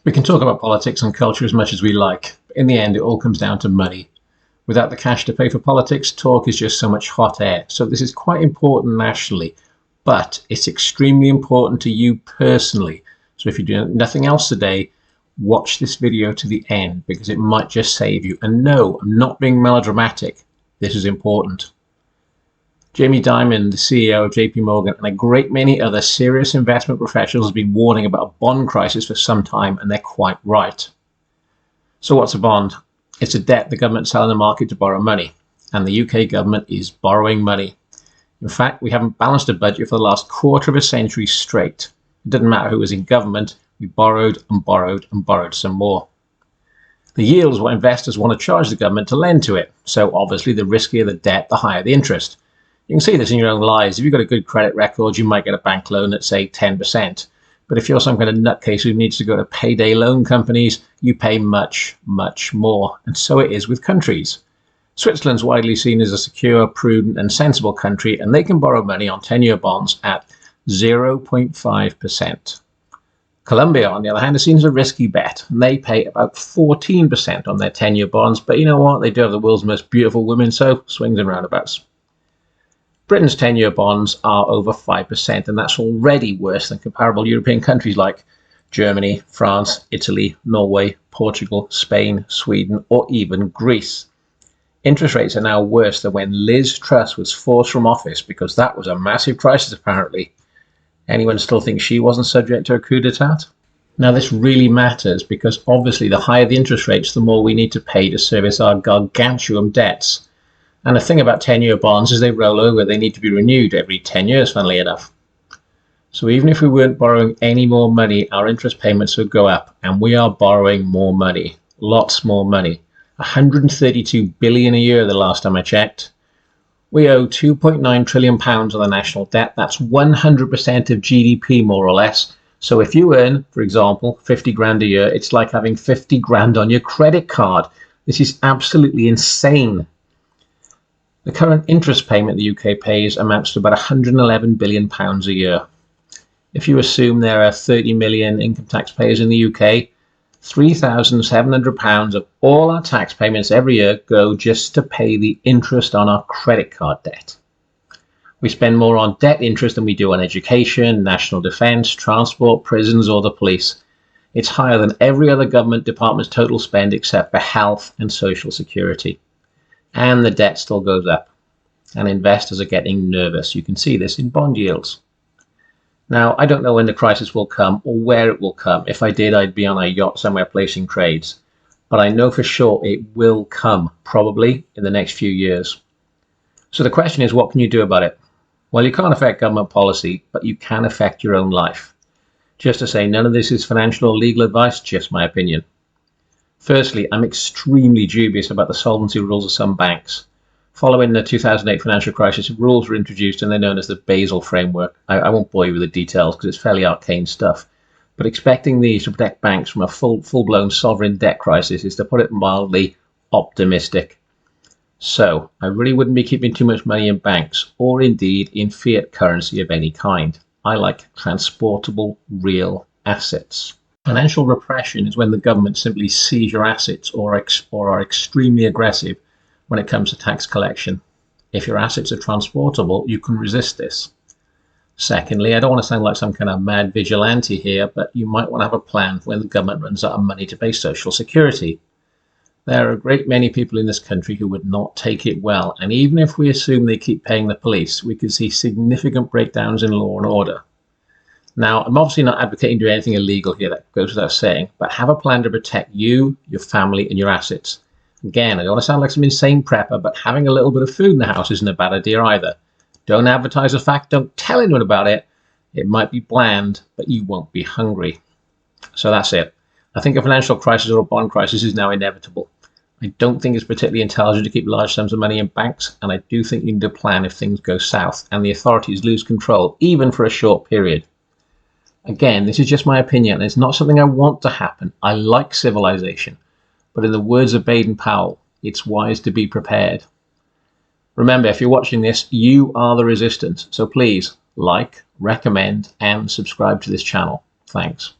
We can talk about politics and culture as much as we like, but in the end, it all comes down to money. Without the cash to pay for politics, talk is just so much hot air. So this is quite important nationally, but it's extremely important to you personally. So if you do nothing else today, watch this video to the end because it might just save you. And no, I'm not being melodramatic. This is important. Jamie Dimon, the CEO of JP Morgan, and a great many other serious investment professionals have been warning about a bond crisis for some time, and they're quite right. So what's a bond? It's a debt the government sells in the market to borrow money, and the UK government is borrowing money. In fact, we haven't balanced a budget for the last quarter of a century straight. It doesn't matter who was in government, we borrowed and borrowed and borrowed some more. The yield is what investors want to charge the government to lend to it, so obviously the riskier the debt, the higher the interest. You can see this in your own lives. If you've got a good credit record, you might get a bank loan at, say, 10%. But if you're some kind of nutcase who needs to go to payday loan companies, you pay much, much more. And so it is with countries. Switzerland's widely seen as a secure, prudent, and sensible country, and they can borrow money on 10-year bonds at 0.5%. Colombia, on the other hand, is seen as a risky bet, and they pay about 14% on their 10-year bonds. But you know what? They do have the world's most beautiful women, so swings and roundabouts. Britain's 10-year bonds are over 5%, and that's already worse than comparable European countries like Germany, France, Italy, Norway, Portugal, Spain, Sweden, or even Greece. Interest rates are now worse than when Liz Truss was forced from office, because that was a massive crisis apparently. Anyone still think she wasn't subject to a coup d'etat? Now this really matters because obviously the higher the interest rates, the more we need to pay to service our gargantuan debts. And the thing about 10-year bonds is they roll over. They need to be renewed every 10 years, funnily enough. So even if we weren't borrowing any more money, our interest payments would go up. And we are borrowing more money, lots more money. 132 billion a year the last time I checked. We owe 2.9 trillion pounds on the national debt. That's 100% of GDP, more or less. So if you earn, for example, 50 grand a year, it's like having 50 grand on your credit card. This is absolutely insane. The current interest payment the UK pays amounts to about 111 billion pounds a year. If you assume there are 30 million income taxpayers in the UK, 3,700 pounds of all our tax payments every year go just to pay the interest on our credit card debt. We spend more on debt interest than we do on education, national defence, transport, prisons, or the police. It's higher than every other government department's total spend except for health and social security. And the debt still goes up, and investors are getting nervous. You can see this in bond yields. Now, I don't know when the crisis will come or where it will come. If I did, I'd be on a yacht somewhere placing trades. But I know for sure it will come, probably in the next few years. So the question is, what can you do about it? Well, you can't affect government policy, but you can affect your own life. Just to say, none of this is financial or legal advice, just my opinion. Firstly, I'm extremely dubious about the solvency rules of some banks. Following the 2008 financial crisis, rules were introduced and they're known as the Basel framework. I won't bore you with the details because it's fairly arcane stuff. But expecting these to protect banks from a full-blown sovereign debt crisis is, to put it mildly, optimistic. So, I really wouldn't be keeping too much money in banks, or indeed in fiat currency of any kind. I like transportable real assets. Financial repression is when the government simply seize your assets or are extremely aggressive when it comes to tax collection. If your assets are transportable, you can resist this. Secondly, I don't want to sound like some kind of mad vigilante here, but you might want to have a plan when the government runs out of money to pay social security. There are a great many people in this country who would not take it well, and even if we assume they keep paying the police, we could see significant breakdowns in law and order. Now, I'm obviously not advocating doing anything illegal here, that goes without saying, but have a plan to protect you, your family, and your assets. Again, I don't want to sound like some insane prepper, but having a little bit of food in the house isn't a bad idea either. Don't advertise the fact, don't tell anyone about it. It might be bland, but you won't be hungry. So that's it. I think a financial crisis or a bond crisis is now inevitable. I don't think it's particularly intelligent to keep large sums of money in banks, and I do think you need a plan if things go south and the authorities lose control, even for a short period. Again, this is just my opinion, and it's not something I want to happen. I like civilization. But in the words of Baden-Powell, it's wise to be prepared. Remember, if you're watching this, you are the resistance. So please like, recommend, and subscribe to this channel. Thanks.